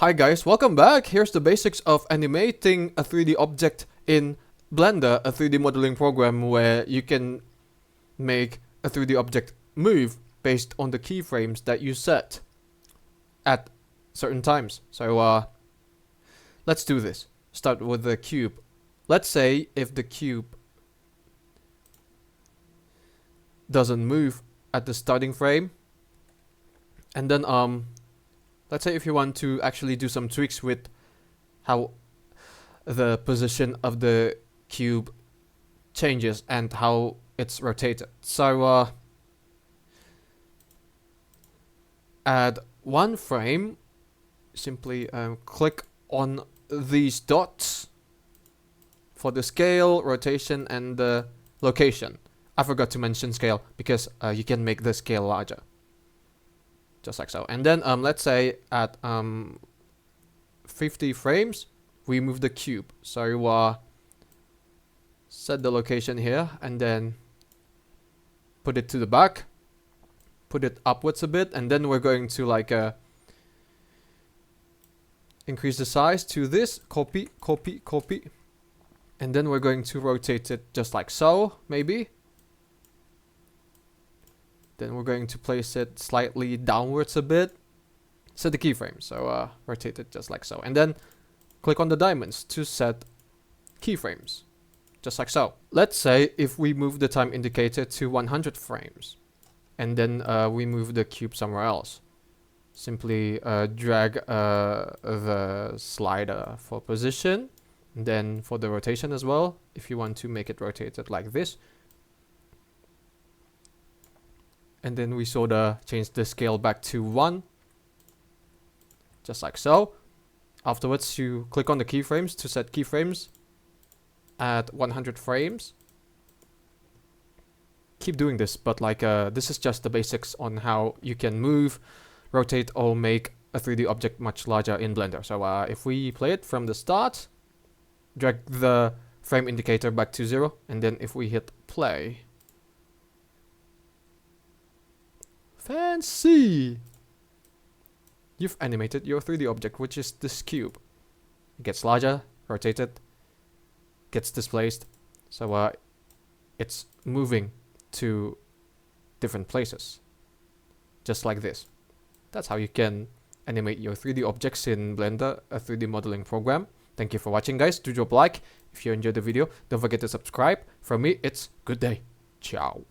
Hi guys, welcome back. Here's the basics of animating a 3D object in Blender, a 3D modeling program where you can make a 3D object move based on the keyframes that you set at certain times. So let's do this. Start with the cube. Let's say if the cube doesn't move at the starting frame, and then let's say if you want to actually do some tweaks with how the position of the cube changes and how it's rotated. So add one frame, simply click on these dots for the scale, rotation, and the location. I forgot to mention scale because you can make the scale larger. Just like so. And then let's say at 50 frames, we move the cube. So set the location here and then put it to the back, put it upwards a bit, and then we're going to like increase the size to this, copy, and then we're going to rotate it just like so, maybe. Then we're going to place it slightly downwards a bit. Set the keyframe. So rotate it just like so. And then click on the diamonds to set keyframes. Just like so. Let's say if we move the time indicator to 100 frames. And then we move the cube somewhere else. Simply drag the slider for position. And then for the rotation as well. If you want to make it rotated like this. And then we sort of change the scale back to 1. Just like so. Afterwards, you click on the keyframes to set keyframes at 100 frames. Keep doing this, but like this is just the basics on how you can move, rotate, or make a 3D object much larger in Blender. So if we play it from the start, drag the frame indicator back to 0, and then if we hit play, fancy! You've animated your 3D object, which is this cube. It gets larger, rotated, gets displaced. So it's moving to different places. Just like this. That's how you can animate your 3D objects in Blender, a 3D modeling program. Thank you for watching, guys. Do drop a like if you enjoyed the video. Don't forget to subscribe. From me, it's good day. Ciao.